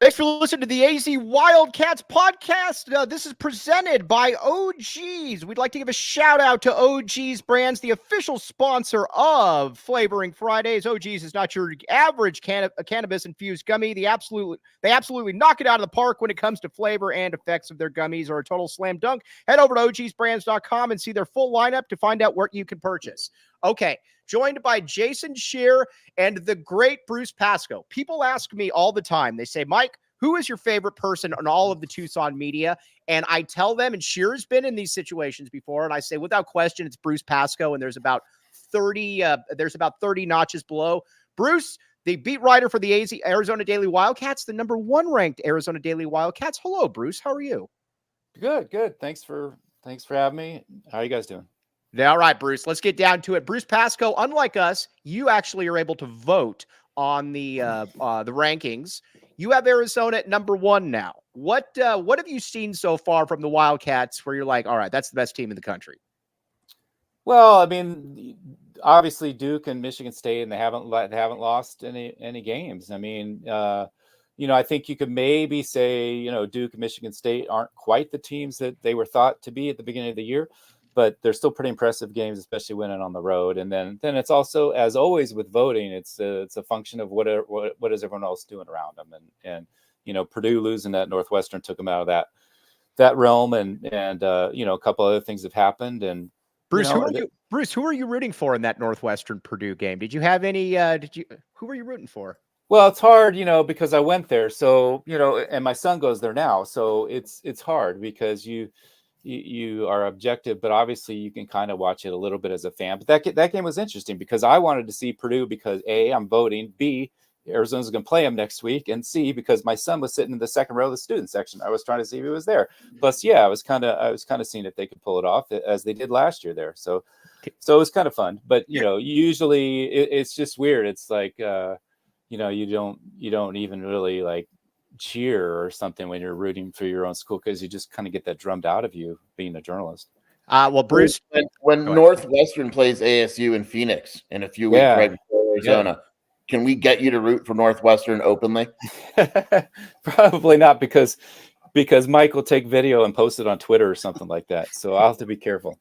Thanks for listening to the AZ Wildcats podcast. This is presented by OG's. We'd like to give a shout out to OG's Brands, the official sponsor of Flavoring Fridays. OG's is not your average cannabis-infused gummy. They absolutely knock it out of the park when it comes to flavor and effects of their gummies, or a total slam dunk. Head over to ogsbrands.com and see their full lineup to find out where you can purchase. Okay, joined by Jason Scheer and the great Bruce Pascoe. People ask me all the time, they say, Mike, who is your favorite person on all of the Tucson media? And I tell them, and Scheer's been in these situations before, and I say, without question, it's Bruce Pascoe, and there's about 30 notches below. Bruce, the beat writer for the AZ Arizona Daily Wildcats, the number 1 ranked Arizona Daily Wildcats. Hello, Bruce. How are you? Good. Thanks for having me. How are you guys doing? All right, Bruce, let's get down to it. Bruce Pascoe, unlike us, you actually are able to vote on the rankings. You have Arizona at number 1 now. What have you seen so far from the Wildcats where you're like, all right, that's the best team in the country? Well, I mean, obviously Duke and Michigan State, and they haven't lost any games. I mean, I think you could maybe say, Duke and Michigan State aren't quite the teams that they were thought to be at the beginning of the year, but they're still pretty impressive games, especially winning on the road. And then it's also, as always with voting, it's a function of what is everyone else doing around them. And Purdue losing at Northwestern took them out of that realm, and a couple other things have happened. And Bruce, who are you rooting for in that Northwestern Purdue game? Did you have any? Who were you rooting for? Well, it's hard, because I went there, so and my son goes there now, so it's hard because you are objective, but obviously you can kind of watch it a little bit as a fan. But that game was interesting because I wanted to see Purdue because A, I'm voting, B, Arizona's going to play them next week, and C, because my son was sitting in the second row of the student section. I was trying to see if he was there. Plus, I was kind of seeing if they could pull it off as they did last year there. So it was kind of fun. But usually it's just weird. It's like you don't even really like cheer or something when you're rooting for your own school because you just kind of get that drummed out of you being a journalist. Well, Bruce, when Northwestern plays ASU in Phoenix in a few weeks right before Arizona, can we get you to root for Northwestern openly? Probably not, because Mike will take video and post it on Twitter or something like that. So I'll have to be careful.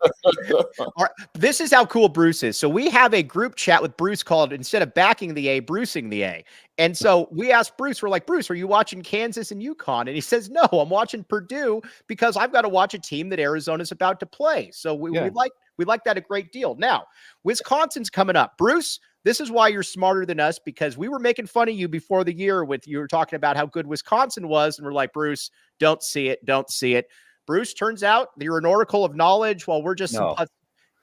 All right, this is how cool Bruce is. So we have a group chat with Bruce called, instead of backing the A, Brucing the A. And so we asked Bruce, we're like, Bruce, are you watching Kansas and UConn? And he says, no, I'm watching Purdue because I've got to watch a team that Arizona's about to play. So we like that a great deal. Now, Wisconsin's coming up. Bruce, this is why you're smarter than us, because we were making fun of you before the year you were talking about how good Wisconsin was. And we're like, Bruce, don't see it. Bruce, turns out you're an oracle of knowledge while we're just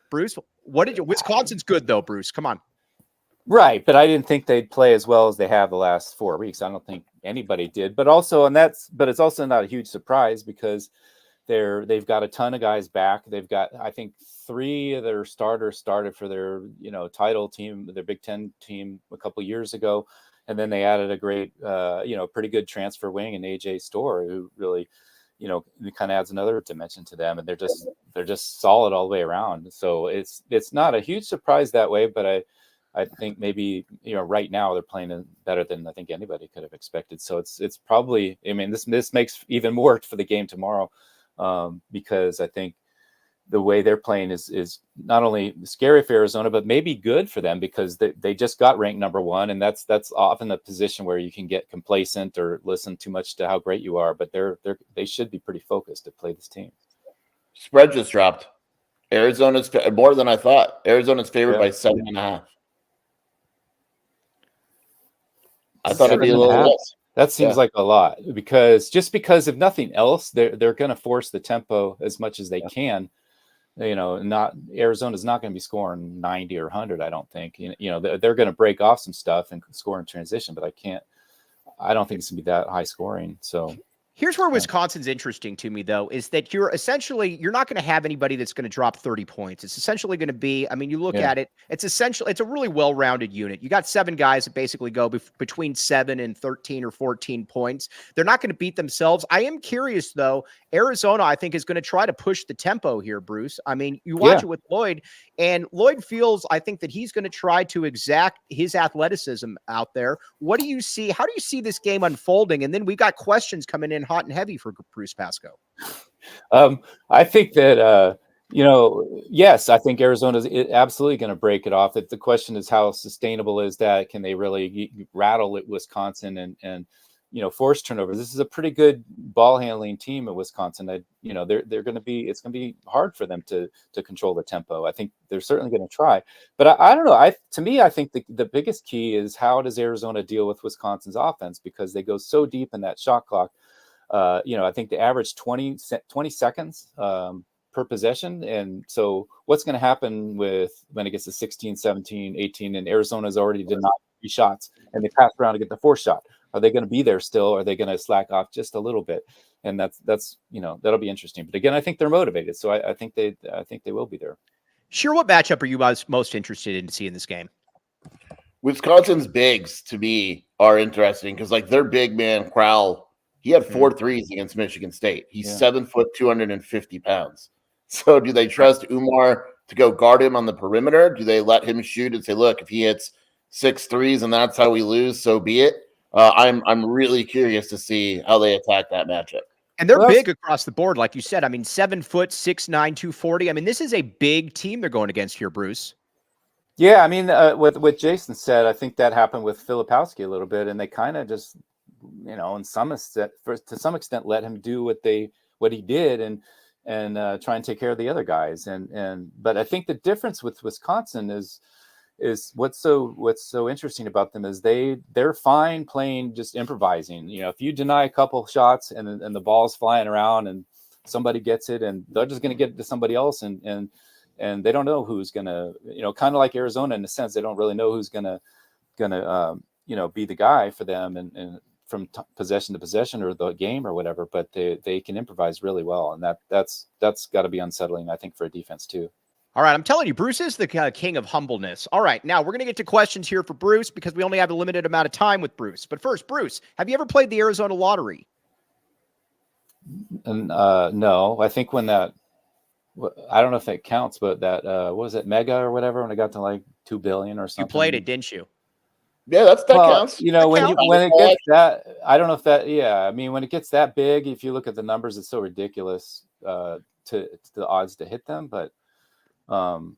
Bruce, Wisconsin's good though, Bruce. Come on. Right. But I didn't think they'd play as well as they have the last 4 weeks. I don't think anybody did, but it's also not a huge surprise because they've got a ton of guys back. They've got, I think, 3 of their starters started for their, title team, their Big Ten team a couple of years ago. And then they added a great, pretty good transfer wing in AJ Storr, who really, kind of adds another dimension to them. And they're just solid all the way around. So it's not a huge surprise that way, but I think maybe, right now they're playing better than I think anybody could have expected. So it's probably, this makes even more for the game tomorrow. Because I think the way they're playing is not only scary for Arizona, but maybe good for them because they just got ranked number 1. And that's often a position where you can get complacent or listen too much to how great you are, but they should be pretty focused to play this team. Spread just dropped. Arizona's more than I thought. Arizona's favored by 7.5. I thought it'd be a little less. That seems like a lot because if nothing else, they're going to force the tempo as much as they can. Arizona's not going to be scoring 90 or 100. I don't think. They're going to break off some stuff and score in transition, but I don't think it's going to be that high scoring. So Here's where Wisconsin's interesting to me, though, is that you're not going to have anybody that's going to drop 30 points. It's essentially going to be, I mean, you look at it, it's a really well-rounded unit. You got 7 guys that basically go between 7 and 13 or 14 points. They're not going to beat themselves. I am curious, though. Arizona, I think, is going to try to push the tempo here, Bruce. I mean, you watch it with Lloyd, and Lloyd feels, I think, that he's going to try to exact his athleticism out there. What do you see? How do you see this game unfolding? And then we got questions coming in hot and heavy for Bruce Pascoe. I think that, yes, I think Arizona's absolutely going to break it off. The question is, how sustainable is that? Can they really rattle at Wisconsin and force turnovers? This is a pretty good ball handling team at Wisconsin. That they're going to be. It's going to be hard for them to control the tempo. I think they're certainly going to try, but I don't know. To me, I think the biggest key is, how does Arizona deal with Wisconsin's offense, because they go so deep in that shot clock. I think they average 20 seconds per possession. And so what's going to happen when it gets to 16, 17, 18, and Arizona's already denied 3 shots and they pass around to get the 4th shot? Are they going to be there still? Or are they going to slack off just a little bit? And that's that'll be interesting. But again, I think they're motivated. So I think they will be there. Sure. What matchup are you most interested in to see in this game? Wisconsin's bigs, to me, are interesting because, like, their big man, Crowell, he had 4 threes against Michigan State. He's 7 foot, 250 pounds. So do they trust Umar to go guard him on the perimeter? Do they let him shoot and say, look, if he hits 6 threes and that's how we lose, so be it? I'm really curious to see how they attack that matchup. And they're big across the board, like you said. I mean, 7 foot, 6'9", 240. I mean, this is a big team they're going against here, Bruce. Yeah, I mean, what Jason said, I think that happened with Filipowski a little bit, and they kind of just, to some extent, let him do what he did and try and take care of the other guys. But I think the difference with Wisconsin is what's so interesting about them is they're fine playing, just improvising. If you deny a couple shots and the ball's flying around and somebody gets it, and they're just going to get it to somebody else, and they don't know who's going to, kind of like Arizona in a sense, they don't really know who's going to be the guy for them and from possession to possession or the game or whatever, but they can improvise really well. And that's got to be unsettling, I think, for a defense too. All right. I'm telling you, Bruce is the king of humbleness. All right. Now we're going to get to questions here for Bruce because we only have a limited amount of time with Bruce. But first, Bruce, have you ever played the Arizona lottery? And no, I think when I don't know if that counts, but that, what was it, Mega or whatever, when it got to like 2 billion or something. You played it, didn't you? Yeah, that counts. When it gets that, I don't know if that, I mean, when it gets that big, if you look at the numbers, it's so ridiculous to the odds to hit them. But Bruce,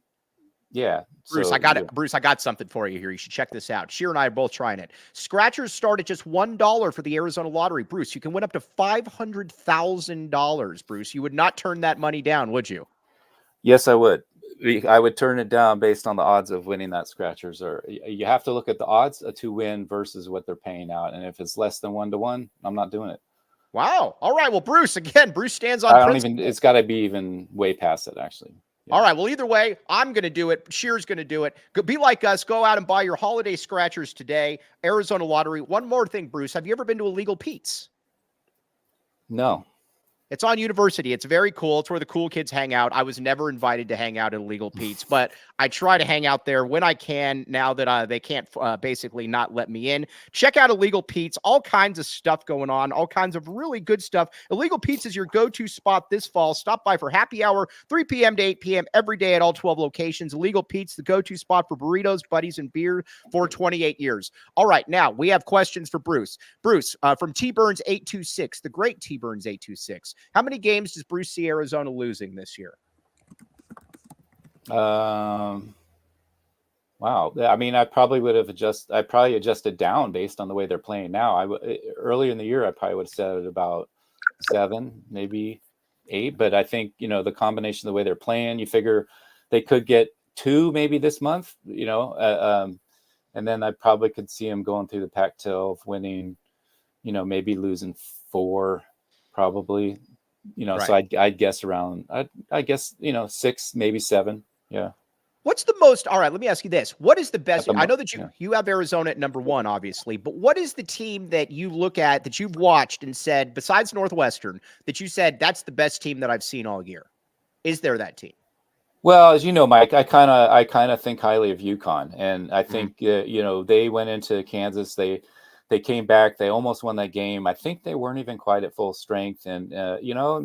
I got it. Bruce, I got something for you here. You should check this out. Sheer and I are both trying it. Scratchers start at just $1 for the Arizona lottery. Bruce, you can win up to $500,000. Bruce, you would not turn that money down, would you? Yes, I would. I would turn it down based on the odds of winning that scratchers. Or you have to look at the odds to win versus what they're paying out. And if it's less than 1-to-1, I'm not doing it. Wow. All right. Well, Bruce stands on principle. It's got to be even way past it, actually. Yeah. All right. Well, either way, I'm going to do it. Shear's going to do it. Be like us. Go out and buy your holiday scratchers today. Arizona lottery. One more thing, Bruce. Have you ever been to Illegal Pete's? No. It's on University. It's very cool. It's where the cool kids hang out. I was never invited to hang out at Illegal Pete's, but I try to hang out there when I can now that they can't basically not let me in. Check out Illegal Pete's. All kinds of stuff going on. All kinds of really good stuff. Illegal Pete's is your go-to spot this fall. Stop by for happy hour, 3 p.m. to 8 p.m. every day at all 12 locations. Illegal Pete's, the go-to spot for burritos, buddies, and beer for 28 years. All right, now we have questions for Bruce. Bruce, from T-Burns 826, the great T-Burns 826. How many games does Bruce see Arizona losing this year? Wow. I mean, I probably adjusted down based on the way they're playing now. Earlier in the year, I probably would have said about 7, maybe 8. But I think, the combination of the way they're playing, you figure they could get 2 maybe this month, and then I probably could see them going through the Pac-12, winning, maybe losing 4, probably. Right. So I'd guess around, I guess, 6, maybe 7. Yeah. What's the most? All right, let me ask you this: what is the best? the I know that you have Arizona at number 1, obviously, but what is the team that you look at that you've watched and said, besides Northwestern, that you said that's the best team that I've seen all year? Is there that team? Well, as you know, Mike, I kind of think highly of UConn, and I think they went into Kansas. They came back. They almost won that game. I think they weren't even quite at full strength, and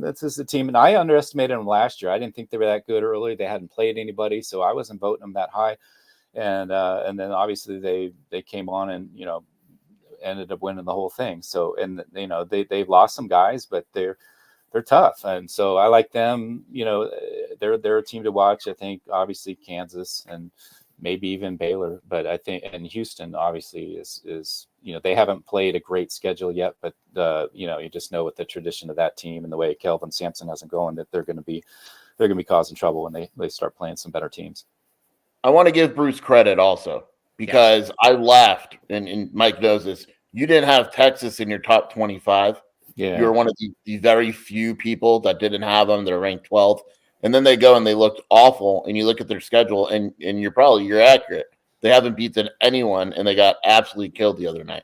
this is a team. And I underestimated them last year. I didn't think they were that good early. They hadn't played anybody, so I wasn't voting them that high. And then obviously they came on and ended up winning the whole thing. So they've lost some guys, but they're tough, and so I like them. They're a team to watch. I think obviously Kansas and maybe even Baylor, but I think and Houston obviously is they haven't played a great schedule yet, but you just know with the tradition of that team and the way Kelvin Sampson hasn't going that they're going to be causing trouble when they start playing some better teams. I want to give Bruce credit also because I laughed, and Mike knows this. You didn't have Texas in your top 25. Yeah, you were one of the very few people that didn't have them. They're ranked 12th, and then they go and they looked awful. And you look at their schedule, and you're accurate. They haven't beaten anyone, and they got absolutely killed the other night.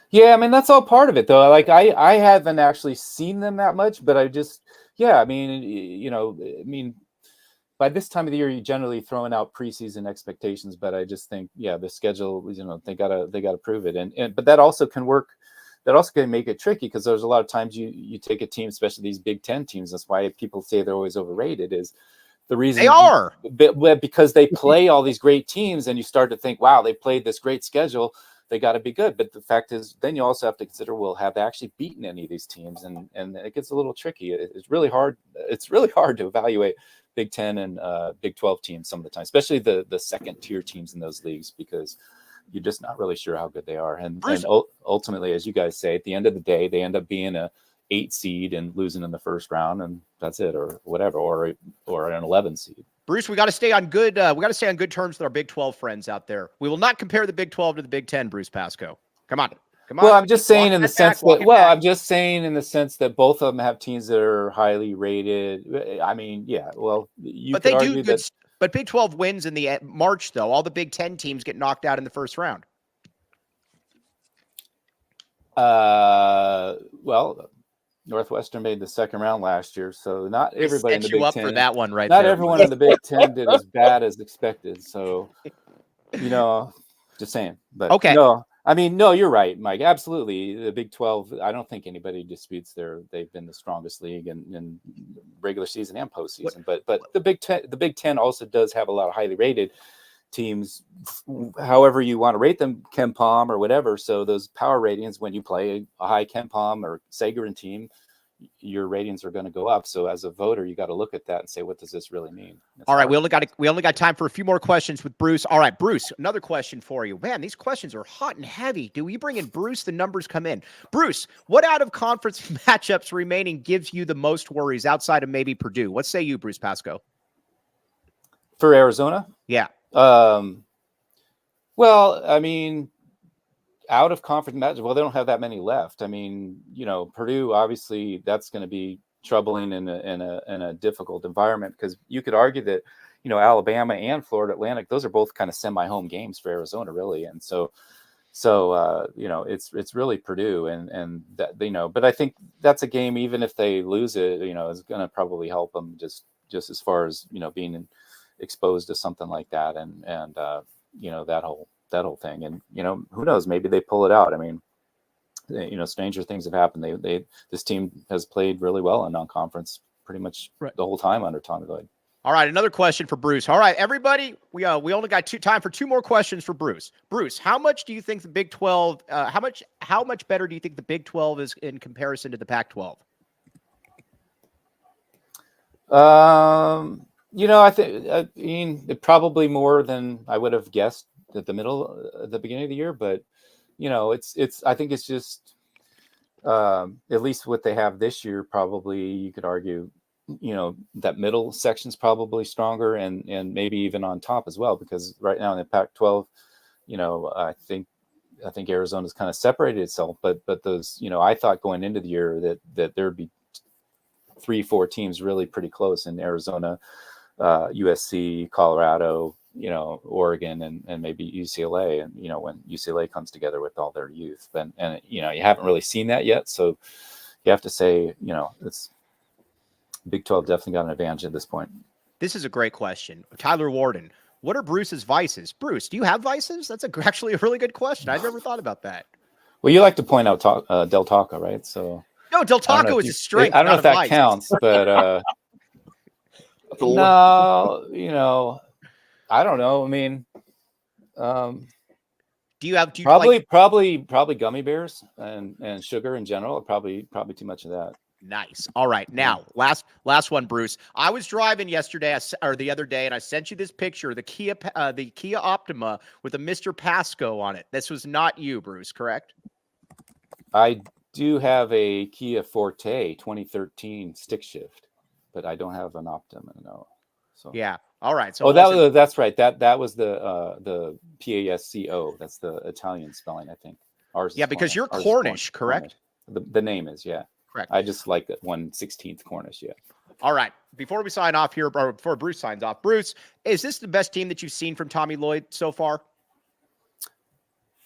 Yeah, I mean that's all part of it, though. Like I haven't actually seen them that much, but I just I mean by this time of the year, you're generally throwing out preseason expectations, but I just think the schedule, they gotta prove it, and but that also can work. That also can make it tricky because there's a lot of times you take a team, especially these Big Ten teams. That's why people say they're always overrated. Is the reason they are because they play all these great teams, and you start to think, wow, they played this great schedule. They got to be good. But the fact is, then you also have to consider, well, have they actually beaten any of these teams? And it gets a little tricky. It's really hard. It's really hard to evaluate Big Ten and Big 12 teams some of the time, especially the second tier teams in those leagues, because you're just not really sure how good they are. And ultimately, as you guys say, at the end of the day, they end up being a 8 seed and losing in the first round, and that's it, or whatever, or an 11 seed. Bruce, we got to stay on good. We got to stay on good terms with our Big 12 friends out there. We will not compare the Big 12 to the Big 10. Bruce Pascoe, come on. Well, I'm just saying in the sense that. Well, I'm just saying in the sense that both of them have teams that are highly rated. I mean, yeah. Well, but they do good. But Big 12 wins in the March, though. All the Big 10 teams get knocked out in the first round. Well, Northwestern made the second round last year, so not everybody in the Big Ten. For that one, right? Not everyone in the Big Ten did as bad as expected. So, just saying. But okay. No, I mean, no, you're right, Mike. Absolutely, the Big 12. I don't think anybody disputes they've been the strongest league in regular season and postseason. But the Big Ten also does have a lot of highly rated teams, however you want to rate them, KenPom or whatever. So those power ratings, when you play a high KenPom or Sagarin team, your ratings are going to go up. So as a voter, you got to look at that and say, what does this really mean? All right, we only got time for a few more questions with Bruce. All right, Bruce, another question for you. Man, these questions are hot and heavy. Do we bring in Bruce? The numbers come in. Bruce, what out of conference matchups remaining gives you the most worries outside of maybe Purdue? What say you, Bruce Pascoe? For Arizona? Yeah. Well, I mean, out of conference matches, well, they don't have that many left. I mean, Purdue, obviously that's going to be troubling in a difficult environment, because you could argue that, Alabama and Florida Atlantic, those are both kind of semi-home games for Arizona, really. And so it's really Purdue and that, but I think that's a game, even if they lose it, is going to probably help them just as far as, being exposed to something like that and that whole thing. And who knows, maybe they pull it out. I mean, stranger things have happened. This team has played really well in non-conference pretty much the whole time under Tommy Lloyd. All right, another question for Bruce. All right, everybody, we only got time for 2 more questions for Bruce. Bruce, how much do you think the Big 12 how much better do you think the Big 12 is in comparison to the Pac-12? I mean, probably more than I would have guessed at the beginning of the year, but I think it's just at least what they have this year. Probably you could argue, that middle section's probably stronger and maybe even on top as well, because right now in the Pac-12, I think Arizona's kind of separated itself, but those, I thought going into the year that there'd be 3-4 teams really pretty close in Arizona, USC, Colorado, Oregon and maybe UCLA, and when UCLA comes together with all their youth. And you haven't really seen that yet, so you have to say it's Big 12 definitely got an advantage at this point. This is a great question. Tyler Warden, what are Bruce's vices? Bruce, do you have vices? That's actually a really good question. I've never thought about that. Well, you like to point out Del Taco, right? So no, Del Taco is a strength. I don't know if that counts, but no, I don't know. I mean, do you probably gummy bears and sugar in general? Probably too much of that. Nice. All right. Now, last one, Bruce. I was driving yesterday or the other day, and I sent you this picture, the Kia Optima with a Mr. Pasco on it. This was not you, Bruce, correct? I do have a Kia Forte 2013 stick shift, but I don't have an Optima, no. So yeah. All right. So that's right. That was the PASCO. That's the Italian spelling, I think. Ours. Yeah, because you're Cornish, correct? The name is, yeah. Correct. I just like that 1/16 Cornish, yeah. All right. Before we sign off here, or before Bruce signs off, Bruce, is this the best team that you've seen from Tommy Lloyd so far?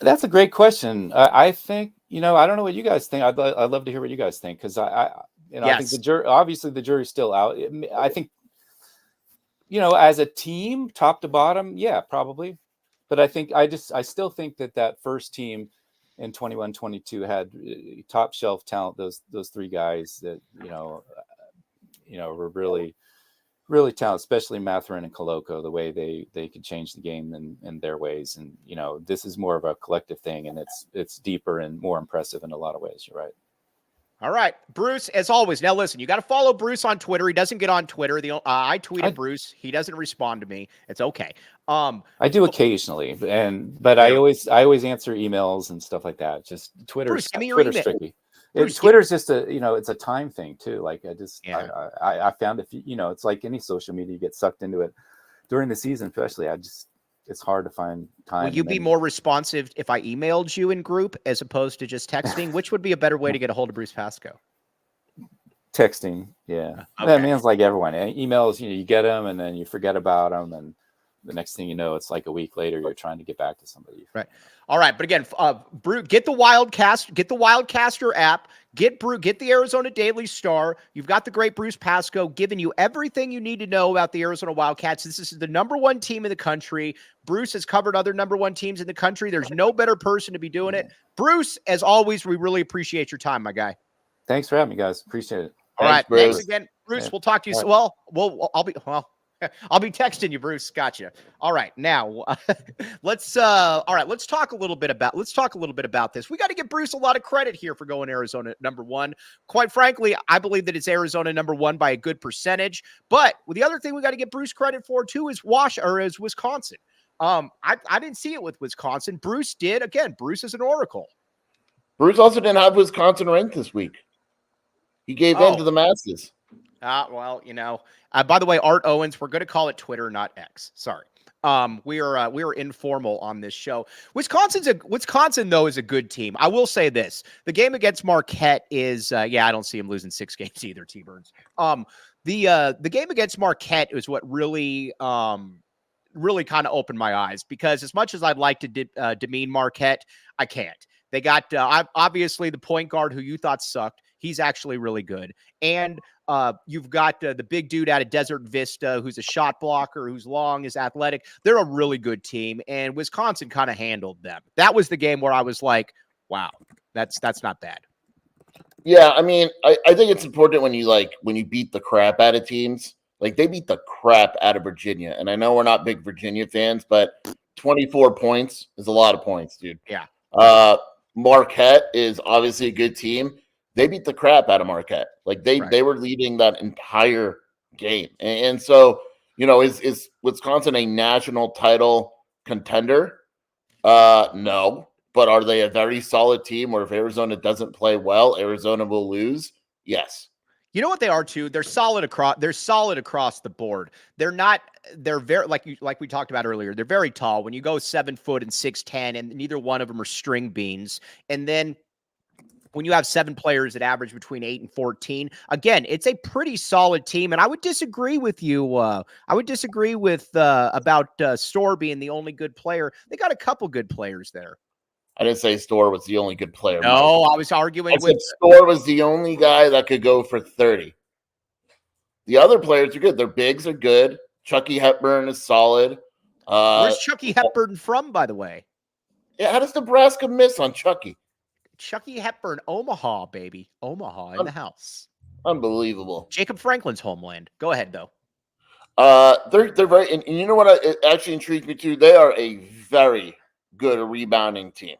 That's a great question. I think, I don't know what you guys think. I'd love to hear what you guys think, because I think the jury, obviously the jury's still out. I think, as a team, top to bottom, yeah, probably. But I think I still think that first team in 21-22 had top shelf talent. Those three guys that were really, really talented, especially Mathurin and Koloko, the way they could change the game in their ways. And this is more of a collective thing, and it's deeper and more impressive in a lot of ways. You're right. All right, Bruce, as always. Now, listen, you got to follow Bruce on Twitter. He doesn't get on Twitter. I tweeted Bruce. He doesn't respond to me. It's okay. I do occasionally, but I always answer emails and stuff like that. Just Twitter's tricky. Twitter's just it's a time thing too. Like I found if it's like any social media, you get sucked into it during the season, especially. It's hard to find time. Will you be more responsive if I emailed you in group as opposed to just texting? Which would be a better way to get a hold of Bruce Pasco? Texting, yeah. Okay. That means like everyone. Emails, you get them and then you forget about them, and the next thing you know, it's like a week later you're trying to get back to somebody. Right. All right, but again, Bruce, get the Wildcaster app. Get the Arizona Daily Star. You've got the great Bruce Pasco giving you everything you need to know about the Arizona Wildcats. This is the number one team in the country. Bruce has covered other number one teams in the country. There's no better person to be doing it. Bruce, as always, we really appreciate your time, my guy. Thanks for having me, guys. Appreciate it. All right, thanks again, Bruce. Yeah. We'll talk to you. I'll be texting you, Bruce. Gotcha. All right. Now let's talk a little bit about this. We got to give Bruce a lot of credit here for going Arizona number one. Quite frankly, I believe that it's Arizona number one by a good percentage. But the other thing we got to give Bruce credit for too is Wisconsin. I didn't see it with Wisconsin. Bruce did. Again, Bruce is an oracle. Bruce also didn't have Wisconsin ranked this week. He gave in to the masses. Well, by the way, Art Owens, we're going to call it Twitter, not X. Sorry. We are informal on this show. Wisconsin though is a good team. I will say this: the game against Marquette is, I don't see him losing 6 games either. T-Birds. The game against Marquette is what really kind of opened my eyes, because as much as I'd like to demean Marquette, I can't. They got obviously the point guard who you thought sucked. He's actually really good. And you've got the big dude out of Desert Vista who's a shot blocker, who's long, is athletic. They're a really good team, and Wisconsin kind of handled them. That was the game where I was like, wow, that's not bad. Yeah, I mean, I think it's important when you beat the crap out of teams. Like, they beat the crap out of Virginia. And I know we're not big Virginia fans, but 24 points is a lot of points, dude. Yeah. Marquette is obviously a good team. They beat the crap out of Marquette. Like they were leading that entire game. And so, is Wisconsin a national title contender? No. But are they a very solid team where if Arizona doesn't play well, Arizona will lose? Yes. You know what they are too? They're solid across the board. They're very, like we talked about earlier, they're very tall. When you go 7 foot and 6'10", and neither one of them are string beans. And then when you have 7 players that average between 8 and 14, again, it's a pretty solid team. And I would disagree with you. I would disagree with about Storr being the only good player. They got a couple good players there. I didn't say Storr was the only good player. No, Mike. I was arguing with Storr was the only guy that could go for 30. The other players are good. Their bigs are good. Chucky Hepburn is solid. Where's Chucky Hepburn from, by the way? Yeah, how does Nebraska miss on Chucky? Chucky Hepburn, Omaha, baby. Omaha in the house. Unbelievable. Jacob Franklin's homeland. Go ahead, though. They're very, and you know what? It actually intrigued me too. They are a very good rebounding team.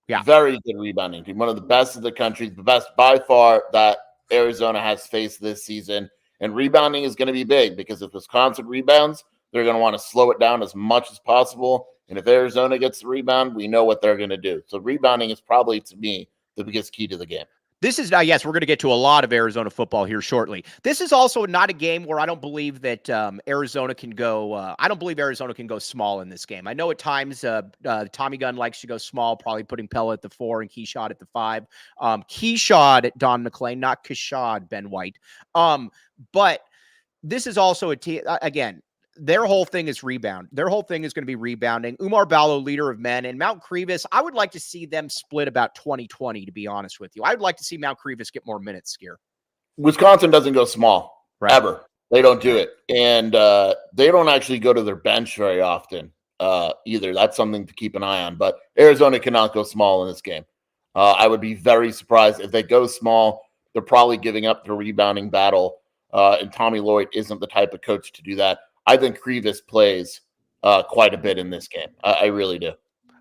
Yeah, very good rebounding team. One of the best in the country, the best by far that Arizona has faced this season. And rebounding is going to be big because if Wisconsin rebounds, they're going to want to slow it down as much as possible. And if Arizona gets the rebound, we know what they're going to do. So rebounding is probably, to me, the biggest key to the game. This is, yes, we're going to get to a lot of Arizona football here shortly. This is also not a game where I don't believe that Arizona can go, I don't believe Arizona can go small in this game. I know at times Tommy Gunn likes to go small, probably putting Pella at the 4 and Keshad at the 5. Keshad, Don McClain, not Keshad, Ben White. But this is also a team, again, their whole thing is rebound. Their whole thing is going to be rebounding. Umar Ballo, leader of men, and Mount Crevis. I would like to see them split about 20-20, to be honest with you. I would like to see Mount Crevis get more minutes, Skier. Wisconsin doesn't go small, right. Ever. They don't do it. And they don't actually go to their bench very often either. That's something to keep an eye on. But Arizona cannot go small in this game. I would be very surprised if they go small. They're probably giving up the rebounding battle. And Tommy Lloyd isn't the type of coach to do that. I think Crevis plays quite a bit in this game. I really do.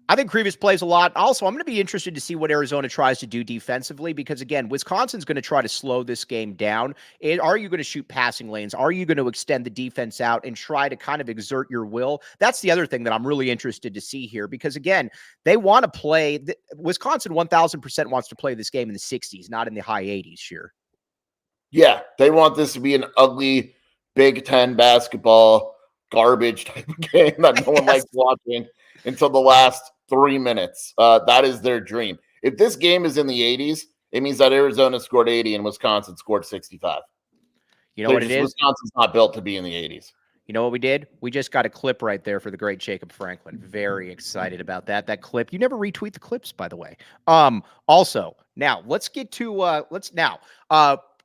I think Crevis plays a lot. Also, I'm going to be interested to see what Arizona tries to do defensively because, again, Wisconsin's going to try to slow this game down. Are you going to shoot passing lanes? Are you going to extend the defense out and try to kind of exert your will? That's the other thing that I'm really interested to see here because, again, they want to play. Wisconsin 1,000% wants to play this game in the 60s, not in the high 80s, sure. Yeah, they want this to be an ugly Big Ten basketball garbage type of game that no one likes watching until the last 3 minutes. That is their dream. If this game is in the 80s, it means that Arizona scored 80 and Wisconsin scored 65. You know what it is? Wisconsin's not built to be in the 80s. You know what we did? We just got a clip right there for the great Jacob Franklin. Very excited about that. That clip. You never retweet the clips, by the way. Also, now let's get to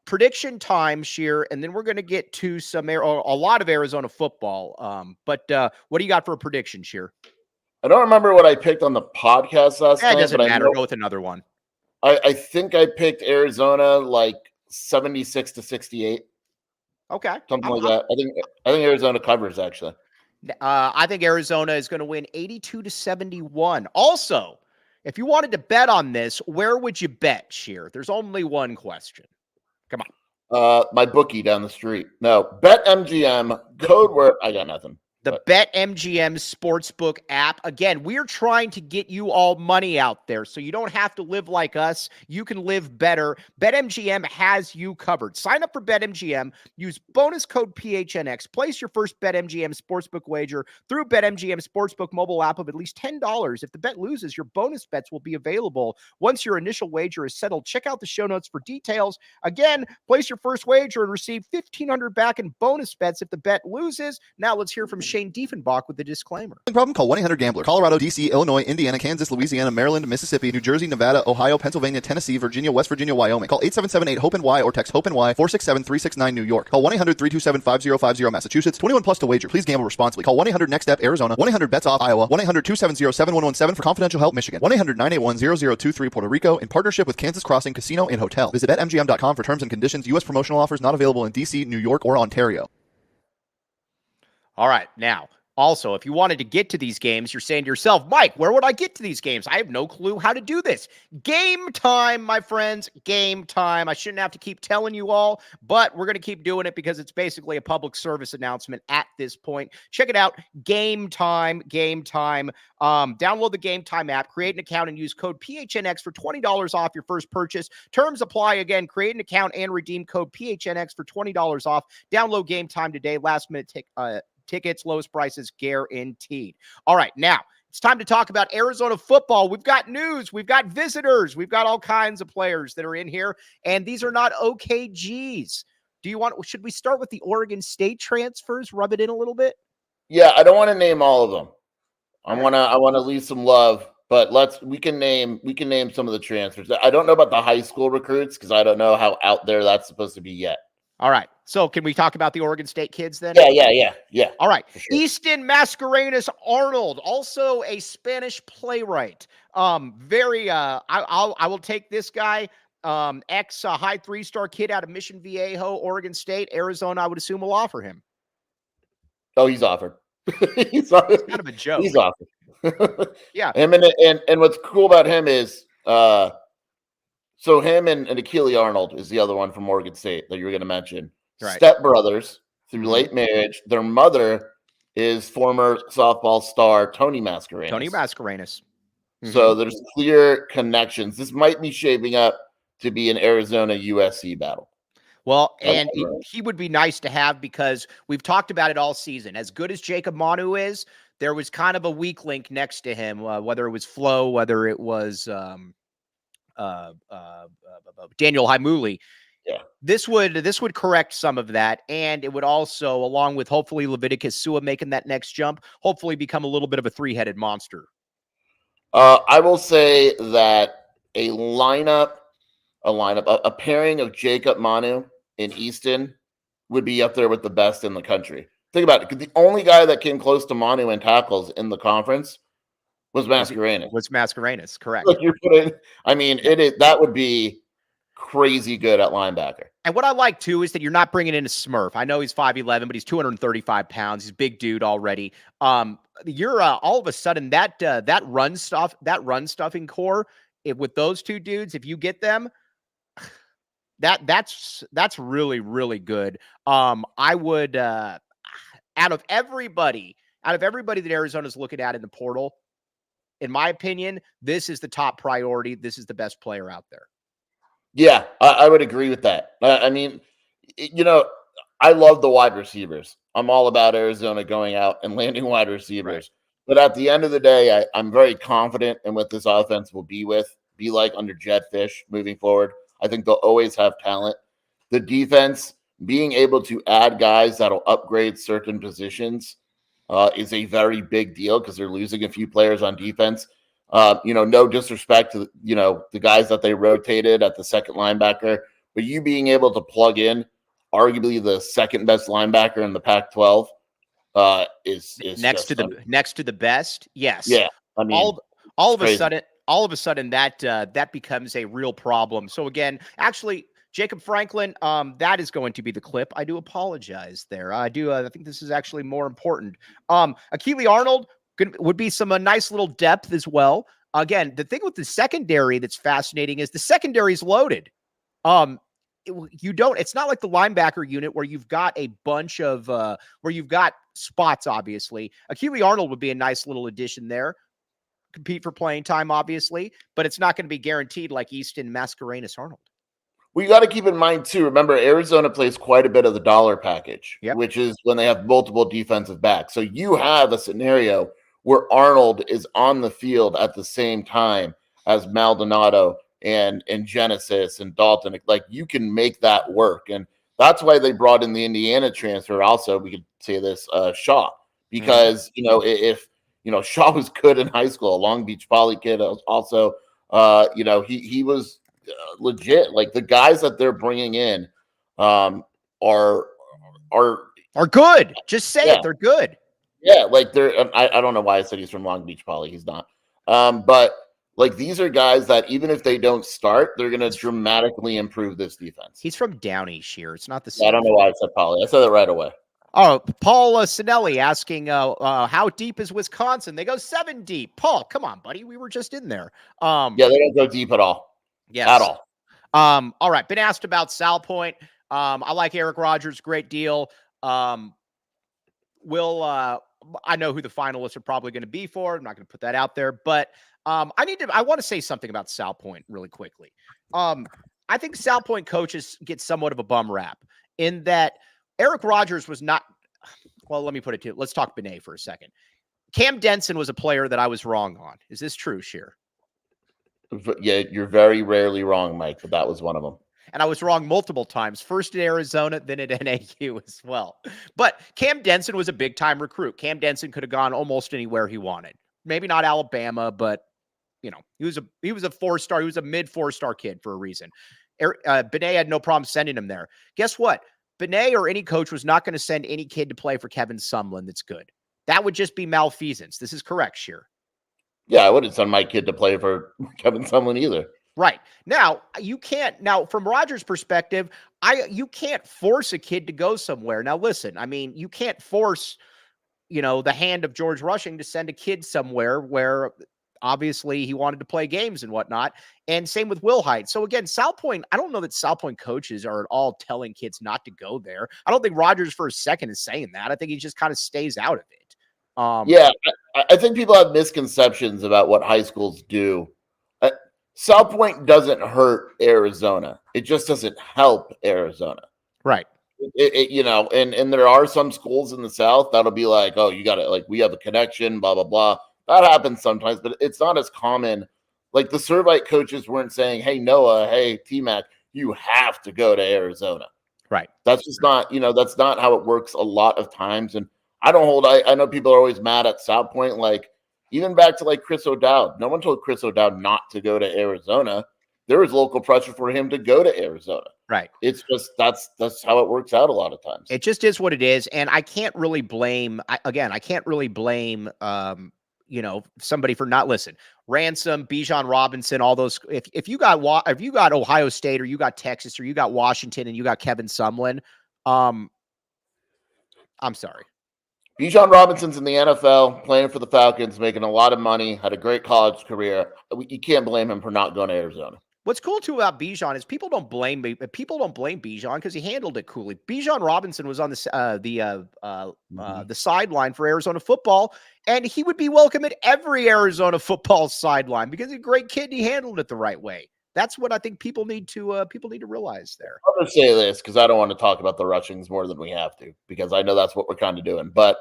prediction time, Sheer, and then we're going to get to a lot of Arizona football. But what do you got for a prediction, Sheer? I don't remember what I picked on the podcast last night. It doesn't matter. Go with another one. I think I picked Arizona like 76-68. Okay. Something like that. I think Arizona covers, actually. I think Arizona is going to win 82-71. Also, if you wanted to bet on this, where would you bet, Sheer? There's only one question. Come on. My bookie down the street. No, BetMGM, code word. I got nothing. The BetMGM Sportsbook app. Again, we're trying to get you all money out there so you don't have to live like us. You can live better. BetMGM has you covered. Sign up for BetMGM. Use bonus code PHNX. Place your first BetMGM Sportsbook wager through BetMGM Sportsbook mobile app of at least $10. If the bet loses, your bonus bets will be available once your initial wager is settled. Check out the show notes for details. Again, place your first wager and receive $1,500 back in bonus bets if the bet loses. Now let's hear from Shane Diefenbach with the disclaimer. Problem? Call 1-800-GAMBLER. Colorado, D.C., Illinois, Indiana, Kansas, Louisiana, Maryland, Mississippi, New Jersey, Nevada, Ohio, Pennsylvania, Tennessee, Virginia, West Virginia, Wyoming. Call 877-8-HOPENY or text HOPENY 467-369 New York. Call 1-800-327-5050 Massachusetts. 21 plus to wager. Please gamble responsibly. Call 1-800-NEXT-STEP Arizona. 1-800-BETS-OFF Iowa. 1-800-270-7117 for confidential help Michigan. 1-800-981-0023 Puerto Rico in partnership with Kansas Crossing Casino and Hotel. Visit BetMGM.com for terms and conditions. U.S. promotional offers not available in D.C., New York, or Ontario. All right, now, also, if you wanted to get to these games, you're saying to yourself, Mike, where would I get to these games? I have no clue how to do this. Game time, my friends, game time. I shouldn't have to keep telling you all, but we're going to keep doing it because it's basically a public service announcement at this point. Check it out, game time, game time. Download the Game Time app, create an account, and use code PHNX for $20 off your first purchase. Terms apply. Again, create an account and redeem code PHNX for $20 off. Download Game Time today. Last minute tickets, lowest prices guaranteed. All right, now It's time to talk about Arizona football. We've got news. We've got visitors. We've got all kinds of players that are in here, and these are not OKGs. Should we start with the Oregon State transfers? Rub it in a little bit? Yeah, I don't want to name all of them. I want to leave some love, but we can name some of the transfers. I don't know about the high school recruits because I don't know how out there that's supposed to be yet. All right. So can we talk about the Oregon State kids then? Yeah. All right. Sure. Easton Mascarenas Arnold, also a Spanish playwright. I will take this guy. Ex high 3-star kid out of Mission Viejo, Oregon State, Arizona. I would assume will offer him. Oh, he's offered. It's kind of a joke. He's offered. Yeah. Him and what's cool about him is so him and Achille Arnold is the other one from Oregon State that you were going to mention. Right. Step brothers through late marriage. Their mother is former softball star Tony Mascarenas. So there's clear connections. This might be shaping up to be an Arizona USC battle. Well, and he would be nice to have because we've talked about it all season. As good as Jacob Manu is, there was kind of a weak link next to him, whether it was Flo, whether it was Daniel Haimuli. Yeah. This would correct some of that, and it would also, along with hopefully Leviticus Sua making that next jump, hopefully become a little bit of a three-headed monster. I will say that a pairing of Jacob Manu and Easton would be up there with the best in the country. Think about it, because the only guy that came close to Manu in tackles in the conference was Mascarenas. Correct. Like that would be crazy good at linebacker. And what I like too is that you're not bringing in a Smurf. I know he's 5'11", but he's 235 pounds. He's a big dude already. You're all of a sudden that run stuffing core with those two dudes. If you get them, that's really, really good. I would out of everybody that Arizona's looking at in the portal, in my opinion, this is the top priority. This is the best player out there. Yeah, I would agree with that. I love the wide receivers. I'm all about Arizona going out and landing wide receivers. Right. But at the end of the day, I'm very confident in what this offense will be like under Jed Fish moving forward. I think they'll always have talent. The defense, being able to add guys that'll upgrade certain positions is a very big deal because they're losing a few players on defense. No disrespect to, the guys that they rotated at the second linebacker, but you being able to plug in arguably the second best linebacker in the Pac-12 is next to the best. Yes. Yeah. I mean, all of a sudden that becomes a real problem. So again, actually, Jacob Franklin, that is going to be the clip. I do apologize there. I think this is actually more important. Achille Arnold would be some nice little depth as well. Again, the thing with the secondary that's fascinating is the secondary is loaded. It's not like the linebacker unit where you've got a bunch of where you've got spots, obviously. Achille Arnold would be a nice little addition there. Compete for playing time, obviously, but it's not going to be guaranteed like Easton Mascarenas Arnold. We got to keep in mind, too, remember, Arizona plays quite a bit of the dollar package, which is when they have multiple defensive backs. So you have a scenario where Arnold is on the field at the same time as Maldonado and Genesis and Dalton. Like, you can make that work. And that's why they brought in the Indiana transfer. Also, we could say this, Shaw, because, if Shaw was good in high school, a Long Beach Poly kid also, he was legit. Like, the guys that they're bringing in are good. Just say it. They're good. Yeah, like I don't know why I said he's from Long Beach Poly. He's not. But like, these are guys that even if they don't start, they're going to dramatically improve this defense. He's from Downey Shear. It's not the same. I don't know why I said Poly. I said it right away. Oh, Paul Sinelli asking, how deep is Wisconsin? They go 7 deep. Paul, come on, buddy. We were just in there. Yeah, they don't go deep at all. Yes. At all. All right. Been asked about Sal Point. I like Eric Rogers. Great deal. I know who the finalists are probably going to be for. I'm not going to put that out there, but I want to say something about Sal Point really quickly. I think Sal Point coaches get somewhat of a bum rap in that Eric Rogers was not, well, let me put it to you. Let's talk Benet for a second. Cam Denson was a player that I was wrong on. Is this true, Sheer? Yeah, you're very rarely wrong, Mike, but that was one of them. And I was wrong multiple times, first at Arizona, then at NAU as well. But Cam Denson was a big-time recruit. Cam Denson could have gone almost anywhere he wanted. Maybe not Alabama, but, he was a four-star. He was a mid-four-star kid for a reason. Benet had no problem sending him there. Guess what? Benet or any coach was not going to send any kid to play for Kevin Sumlin that's good. That would just be malfeasance. This is correct, Sheer. Yeah, I wouldn't send my kid to play for Kevin Sumlin either. Right. Now, you can't. Now, from Rogers' perspective, you can't force a kid to go somewhere. Now, listen, I mean, you can't force, the hand of George Rushing to send a kid somewhere where obviously he wanted to play games and whatnot. And same with Will Hyde. So again, South Point, I don't know that South Point coaches are at all telling kids not to go there. I don't think Rogers for a second is saying that. I think he just kind of stays out of it. Yeah, I think people have misconceptions about what high schools do. South Point doesn't hurt Arizona. It just doesn't help Arizona. Right. And there are some schools in the South that'll be like, oh, you got to, like, we have a connection, blah, blah, blah. That happens sometimes, but it's not as common. Like the Servite coaches weren't saying, hey, Noah, hey, T-Mac, you have to go to Arizona. Right. That's just not, that's not how it works a lot of times. And I know people are always mad at South Point, like, even back to like Chris O'Dowd. No one told Chris O'Dowd not to go to Arizona. There was local pressure for him to go to Arizona. Right. It's just that's how it works out a lot of times. It just is what it is, and I can't really blame. Somebody for not listen. Ransom, Bijan Robinson, all those. If you got Ohio State or you got Texas or you got Washington and you got Kevin Sumlin, I'm sorry. Bijan Robinson's in the NFL, playing for the Falcons, making a lot of money, had a great college career. You can't blame him for not going to Arizona. What's cool too about Bijan is people don't blame Bijan because he handled it coolly. Bijan Robinson was on the sideline for Arizona football, and he would be welcome at every Arizona football sideline because he's a great kid and he handled it the right way. That's what I think people need to realize there. I'm going to say this because I don't want to talk about the Rushings more than we have to, because I know that's what we're kind of doing. But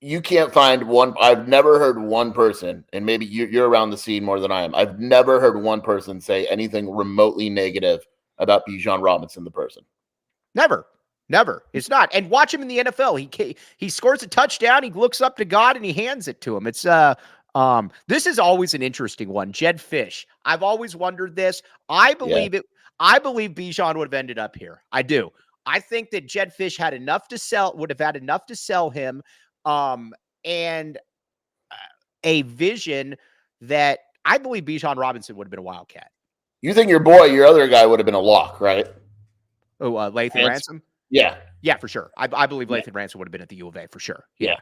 you can't find one. I've never heard one person, and maybe you're around the scene more than I am. I've never heard one person say anything remotely negative about Bijan Robinson, the person. Never. It's not. And watch him in the NFL. He scores a touchdown. He looks up to God and he hands it to him. It's this is always an interesting one. Jed Fish. I've always wondered this. I believe Bijan would have ended up here. I do. I think that Jed Fish would have had enough to sell him. And a vision that I believe Bijan Robinson would have been a Wildcat. You think your other guy would have been a lock, right? Oh, Lathan Ransom? Yeah. Yeah, for sure. I believe Lathan Ransom would have been at the U of A for sure. Yeah.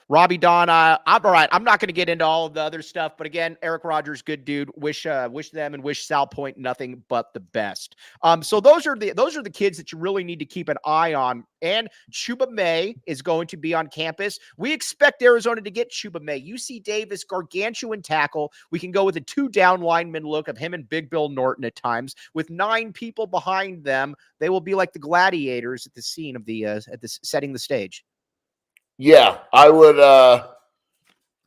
Robbie Donna. I'm all right. I'm not going to get into all of the other stuff, but again, Eric Rogers, good dude. Wish them and wish South Point nothing but the best. So those are the kids that you really need to keep an eye on. And Chuba May is going to be on campus. We expect Arizona to get Chuba May. UC Davis, gargantuan tackle. We can go with a 2-down lineman look of him and Big Bill Norton at times. With 9 people behind them, they will be like the gladiators at the scene of setting the stage. Yeah, I would.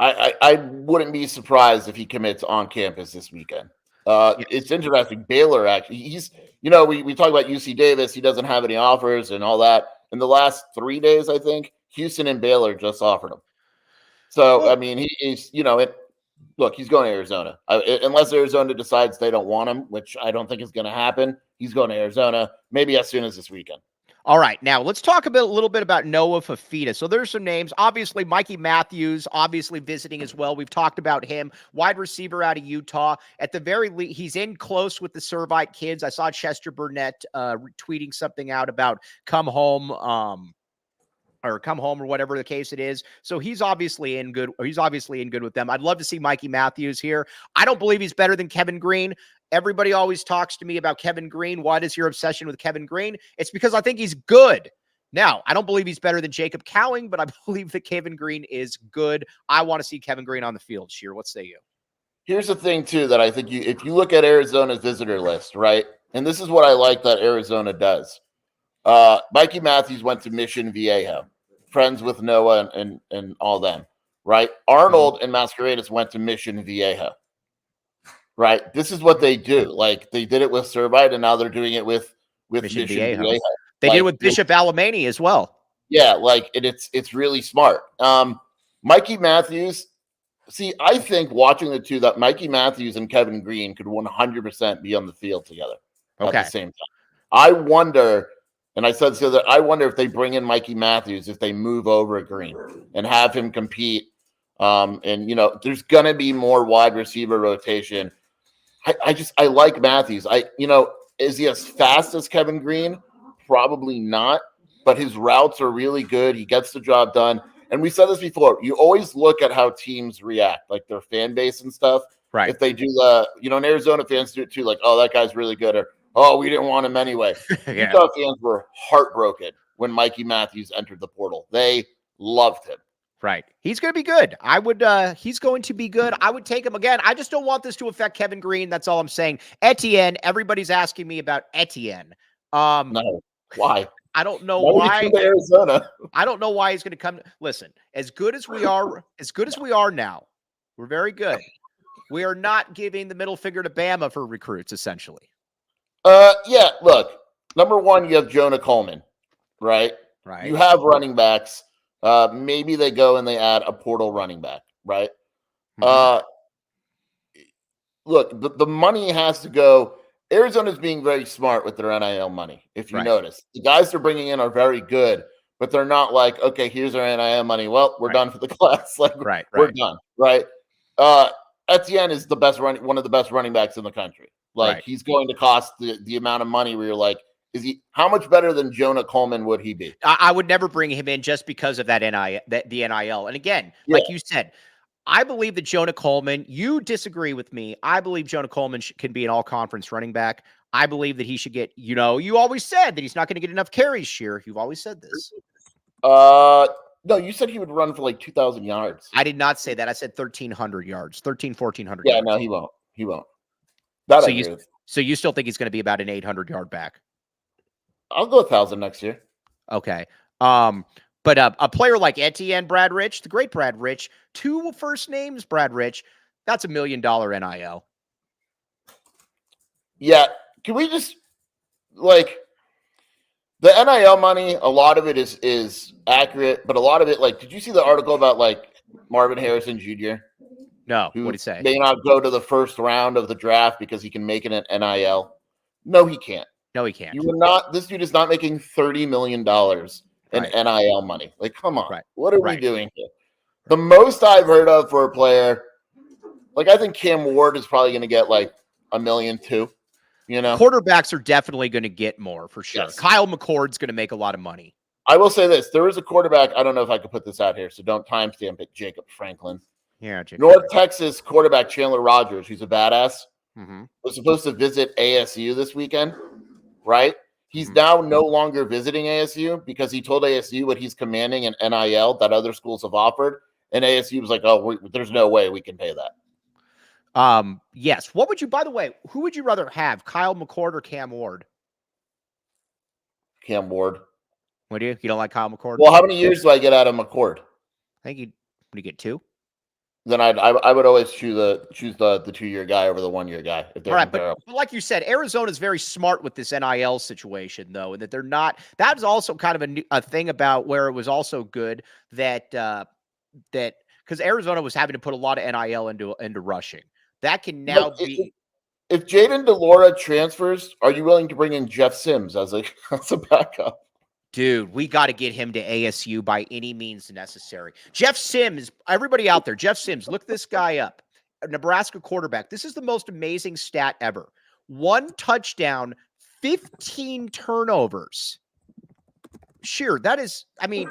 I wouldn't be surprised if he commits on campus this weekend. Yes. It's interesting. Baylor actually, he's we talk about UC Davis. He doesn't have any offers and all that. In the last 3 days, I think Houston and Baylor just offered him. So I mean, he's look, he's going to Arizona unless Arizona decides they don't want him, which I don't think is going to happen. He's going to Arizona maybe as soon as this weekend. All right, now let's talk a little bit about Noah Fifita. So there's some names. Obviously, Mikey Matthews, obviously visiting as well. We've talked about him. Wide receiver out of Utah. At the very least, he's in close with the Servite kids. I saw Chester Burnett tweeting something out about come home or whatever the case it is. So he's obviously in good with them. I'd love to see Mikey Matthews here. I don't believe he's better than Kevin Green. Everybody always talks to me about Kevin Green. What is your obsession with Kevin Green? It's because I think he's good. Now, I don't believe he's better than Jacob Cowing, but I believe that Kevin Green is good. I want to see Kevin Green on the field. Sheer, what say you? Here's the thing, too, that I think if you look at Arizona's visitor list, right, and this is what I like that Arizona does. Mikey Matthews went to Mission Viejo friends with Noah and all them, right? Arnold and Mascarenas went to Mission Viejo, right? This is what they do. Like they did it with Servite, and now they're doing it with Mission Viejo. They did it with Bishop Alemany as well. Yeah, like it's really smart. Mikey Matthews. See, I think watching the two, that Mikey Matthews and Kevin Green could 100% be on the field together at the same time. I wonder, and I said this the other, I wonder if they bring in Mikey Matthews, if they move over Green and have him compete. And, you know, there's going to be more wide receiver rotation. I like Matthews. Is he as fast as Kevin Green? Probably not, but his routes are really good. He gets the job done. And we said this before, you always look at how teams react, like their fan base and stuff. Right. If they do and Arizona fans do it too, like, oh, that guy's really good, or, oh, we didn't want him anyway. Yeah. Utah fans were heartbroken when Mikey Matthews entered the portal. They loved him. Right. He's going to be good. He's going to be good. I would take him again. I just don't want this to affect Kevin Green. That's all I'm saying. Etienne, everybody's asking me about Etienne. No. Why? I don't know why. Arizona. I don't know why he's going to come. Listen, as good as we are now, we're very good. We are not giving the middle finger to Bama for recruits, essentially. Yeah, look, number one, you have Jonah Coleman, right? Right. You have running backs. Maybe they go and they add a portal running back, right? Mhm. Look, the money has to go. Arizona's being very smart with their NIL money, if you notice. The guys they're bringing in are very good, but they're not like, okay, here's our NIL money. Well, we're done for the class. Like, we're done, right? Etienne is one of the best running backs in the country. Like, he's going to cost the amount of money where you're like, how much better than Jonah Coleman would he be? I would never bring him in just because of that the NIL. And again, like you said, I believe that Jonah Coleman, you disagree with me. I believe Jonah Coleman can be an all-conference running back. I believe that he should get, you always said that he's not going to get enough carries, Sheer. You've always said this. No, you said he would run for like 2,000 yards. I did not say that. I said 1,300 yards, 1,400 yards. Yeah, no, he won't. He won't. So you still think he's going to be about an 800-yard back? I'll go 1,000 next year. Okay. But a player like Etienne Brad Rich, the great Brad Rich, 2 first names, Brad Rich, that's $1 million NIL. Yeah. Can we just, like, the NIL money, a lot of it is accurate, but a lot of it, like, did you see the article about, like, Marvin Harrison Jr.? No. What did he say? May not go to the first round of the draft because he can make it an NIL. No, he can't. No, he can't. This dude is not making $30 million in NIL money. Like, come on. What are we doing here? The most I've heard of for a player, like, I think Cam Ward is probably going to get like $1 million too. Quarterbacks are definitely going to get more for sure. Yes. Kyle McCord's going to make a lot of money. I will say this. There is a quarterback. I don't know if I could put this out here, so don't timestamp it. Jacob Franklin. Yeah. North Texas quarterback Chandler Rogers, who's a badass, was supposed to visit ASU this weekend, right? He's now no longer visiting ASU because he told ASU what he's commanding in NIL that other schools have offered. And ASU was like, oh, there's no way we can pay that. Yes. What would you, by the way, who would you rather have, Kyle McCord or Cam Ward? Cam Ward. Would you? You don't like Kyle McCord? Well, how many years do I get out of McCord? I think you get 2. Then I would always choose the 2-year guy over the 1-year guy. If they're all right, but like you said, Arizona is very smart with this NIL situation, though, and that they're not. That is also kind of a thing about where it was also good that because Arizona was having to put a lot of NIL into rushing. That can now be. If Jaden DeLora transfers, are you willing to bring in Jeff Sims as a backup? Dude, we got to get him to ASU by any means necessary. Jeff Sims, everybody out there, Jeff Sims, look this guy up. A Nebraska quarterback. This is the most amazing stat ever. 1 touchdown, 15 turnovers. Sure, that is, I mean,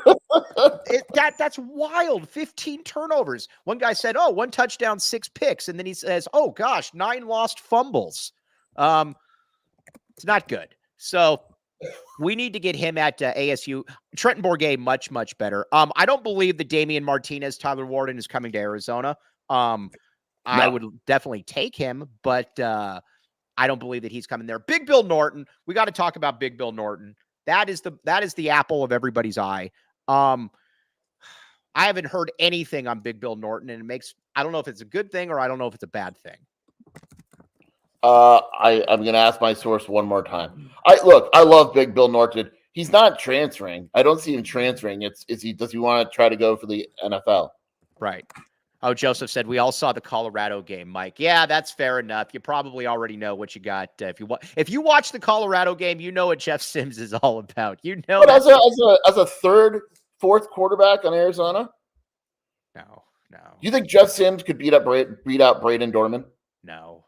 that's wild. 15 turnovers. One guy said, 1 touchdown, 6 picks. And then he says, oh, gosh, 9 lost fumbles. It's not good. So we need to get him at ASU. Trenton Bourguet, much, much better. I don't believe that Damian Martinez, Tyler Warden is coming to Arizona. I would definitely take him, but I don't believe that he's coming there. Big Bill Norton. We got to talk about Big Bill Norton. That is the apple of everybody's eye. I haven't heard anything on Big Bill Norton, and I don't know if it's a good thing or I don't know if it's a bad thing. I'm going to ask my source one more time. I love Big Bill Norton. He's not transferring. I don't see him transferring. Does he want to try to go for the NFL? Right. Oh, Joseph said we all saw the Colorado game, Mike. Yeah, that's fair enough. You probably already know what you got. If you watch the Colorado game, you know what Jeff Sims is all about. You know. But as a third, fourth quarterback on Arizona, no. You think Jeff Sims could beat out Braden Dorman? No.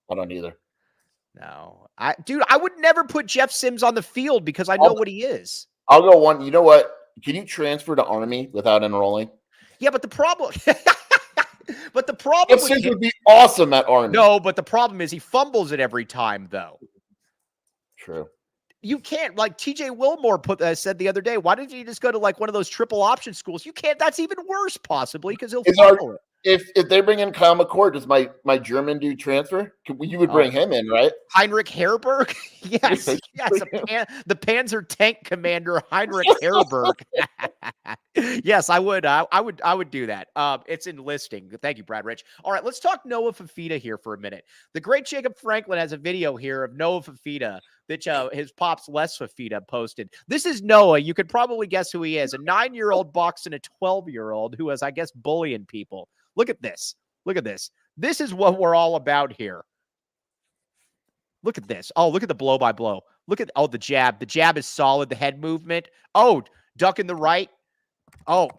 I don't either. No, I would never put Jeff Sims on the field because I know what he is. I'll go one. You know what? Can you transfer to Army without enrolling? Yeah, but the problem, Jeff Sims would be awesome at Army. No, but the problem is he fumbles it every time, though. True. You can't, like TJ Wilmore said the other day. Why didn't you just go to like one of those triple option schools? You can't. That's even worse, possibly, because he'll fumble it. If they bring in Kyle McCord, does my German dude transfer? You would bring him in, right? Heinrich Herberg? Yes. The Panzer tank commander, Heinrich Herberg. Yes, I would. I would do that. It's enlisting. Thank you, Brad Rich. All right, let's talk Noah Fifita here for a minute. The great Jacob Franklin has a video here of Noah Fifita that his pops Les Fifita posted. This is Noah. You could probably guess who he is. A 9-year-old boxing a 12-year-old who is, I guess, bullying people. Look at this. Look at this. This is what we're all about here. Look at this. Oh, look at the blow by blow. Look at the jab. The jab is solid. The head movement. Oh, duck in the right. Oh,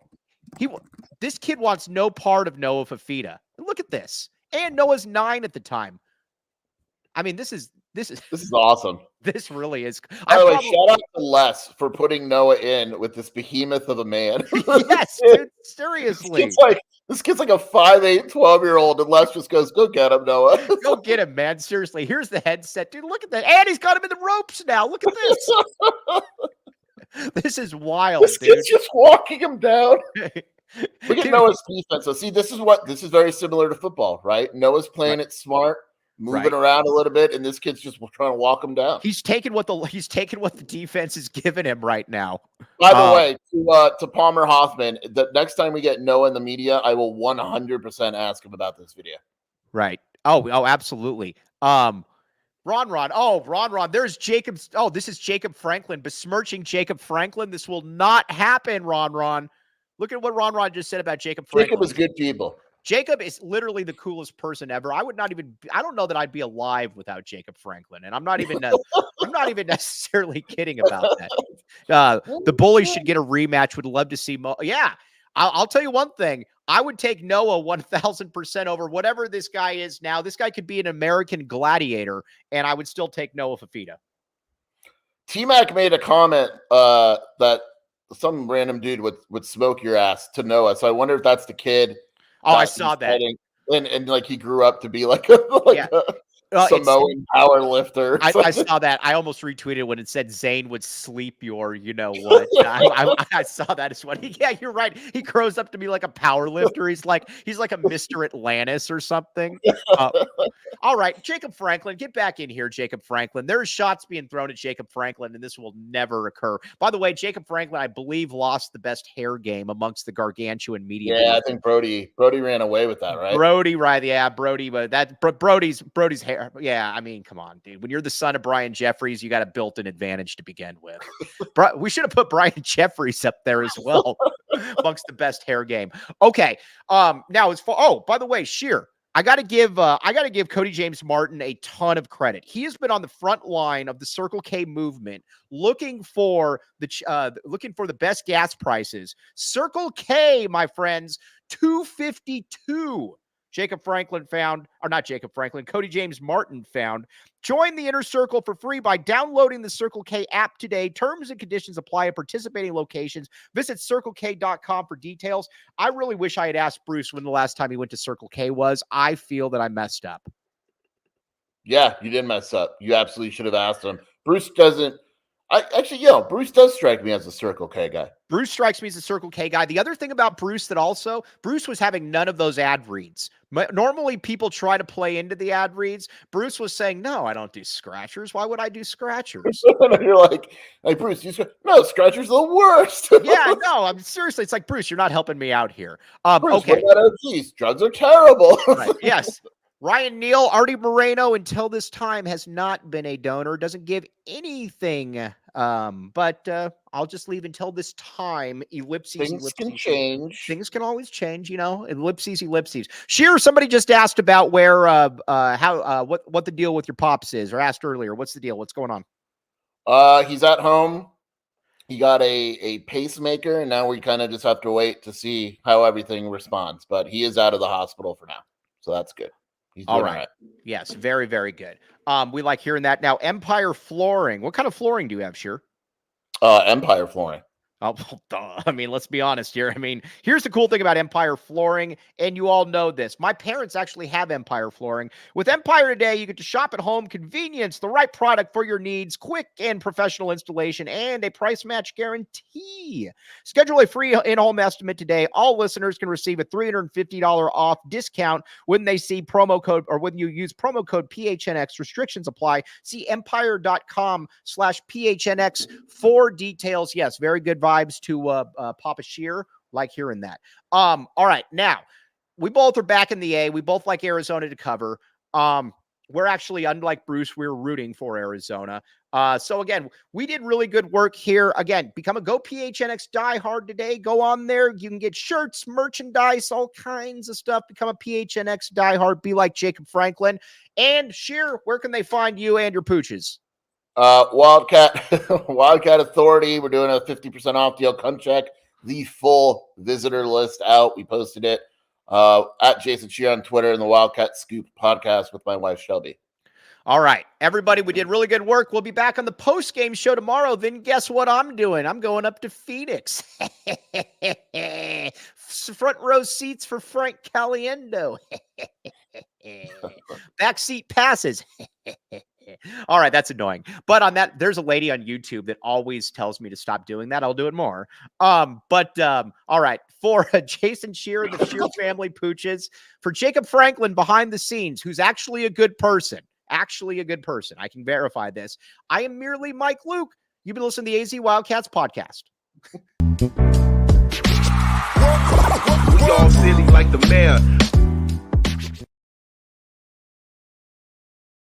this kid wants no part of Noah Fifita. Look at this. And Noah's 9 at the time. I mean, this is awesome. This really is. By the way, shout out to Les for putting Noah in with this behemoth of a man. Yes, dude, seriously. This kid's like a 5'8", 12-year-old, and Les just goes, "Go get him, Noah. Go get him, man. Seriously. Here's the headset. Dude, look at that. And he's got him in the ropes now. Look at this. This is wild, this dude. Kid's just walking him down. Look at Noah's defense. So see, this is very similar to football, right? Noah's playing it smart, moving around a little bit, and this kid's just trying to walk him down. He's taking what the defense is giving him right now. By the way, to Palmer Hoffman, the next time we get Noah in the media, I will 100% ask him about this video. Right. Oh, absolutely. Ron. Oh, Ron. There's Jacob. Oh, this is Jacob Franklin besmirching Jacob Franklin. This will not happen, Ron. Look at what Ron just said about Jacob Franklin. Jacob is good people. Jacob is literally the coolest person ever. I don't know that I'd be alive without Jacob Franklin. And I'm not even necessarily kidding about that. The Bullies should get a rematch. Would love to see Yeah. I'll tell you one thing. I would take Noah 1,000% over whatever this guy is now. This guy could be an American gladiator, and I would still take Noah Fifita. T-Mac made a comment that some random dude would smoke your ass to Noah. So I wonder if that's the kid. Oh, I saw that. And like he grew up to be like a Samoan power lifter. I saw that. I almost retweeted when it said Zane would sleep your, you know what. I saw that as well. Yeah, you're right. He grows up to be like a power lifter. He's like a Mr. Atlantis or something. All right, Jacob Franklin, get back in here, Jacob Franklin. There's shots being thrown at Jacob Franklin, and this will never occur. By the way, Jacob Franklin, I believe, lost the best hair game amongst the gargantuan media. Yeah, I think Brody ran away with that, right? Brody, right? Yeah, Brody, but Brody's hair. Yeah, I mean, come on, dude. When you're the son of Brian Jeffries, you got a built-in advantage to begin with. We should have put Brian Jeffries up there as well amongst the best hair game. Okay. Now as far. Oh, by the way, Sheer. I got to give Cody James Martin a ton of credit. He has been on the front line of the Circle K movement, looking for the best gas prices. Circle K, my friends, $2.52. Cody James Martin found. Join the inner circle for free by downloading the Circle K app today. Terms and conditions apply at participating locations. Visit CircleK.com for details. I really wish I had asked Bruce when the last time he went to Circle K was. I feel that I messed up. Yeah, you did mess up. You absolutely should have asked him. Bruce doesn't. Bruce does strike me as a Circle K guy. Bruce strikes me as a Circle K guy. The other thing about Bruce Bruce was having none of those ad reads. Normally, people try to play into the ad reads. Bruce was saying, no, I don't do scratchers. Why would I do scratchers? And you're like Bruce, no, scratchers are the worst. Yeah, no, I'm seriously. It's like, Bruce, you're not helping me out here. Bruce, Okay. Geez, drugs are terrible. Right. Yes. Ryan Neal, Artie Moreno, until this time has not been a donor, doesn't give anything. But I'll just leave until this time. Ellipses. Things can change. Things can always change, ellipses. Sheer, somebody just asked about where, what the deal with your pops is, or asked earlier. What's the deal? What's going on? He's at home. He got a pacemaker, and now we kind of just have to wait to see how everything responds. But he is out of the hospital for now, so that's good. He's doing all right. Yes, very, very good. We like hearing that. Now, Empire Flooring. What kind of flooring do you have, Sheer? Empire Flooring. Oh, I mean, let's be honest here. I mean, here's the cool thing about Empire Flooring, and you all know this. My parents actually have Empire Flooring. With Empire today, you get to shop at home, convenience, the right product for your needs, quick and professional installation, and a price match guarantee. Schedule a free in-home estimate today. All listeners can receive a $350 off discount when they see promo code, or when you use promo code PHNX. Restrictions apply. See empire.com/PHNX for details. Yes, very good vibes to Papa Shear. Like hearing that. All right, now we both are back in the A. We both like Arizona to cover. We're actually, unlike Bruce, we're rooting for Arizona. So again, we did really good work here. Again, become a Go PHNX diehard today. Go on there. You can get shirts, merchandise, all kinds of stuff. Become a PHNX diehard. Be like Jacob Franklin. And Sheer, where can they find you and your pooches? Wildcat Authority. We're doing a 50% off deal. Come check the full visitor list out. We posted it at Jason Shear on Twitter and the Wildcat Scoop podcast with my wife Shelby. All right, everybody, we did really good work. We'll be back on the post-game show tomorrow. Then guess what I'm doing? I'm going up to Phoenix. Front row seats for Frank Caliendo. Backseat passes. All right, that's annoying. But on that, there's a lady on YouTube that always tells me to stop doing that. I'll do it more. All right, for Jason Shear, the Shear family pooches, for Jacob Franklin behind the scenes, who's actually a good person. I can verify this. I am merely Mike Luke. You've been listening to the AZ Wildcats podcast. We all silly like the mayor.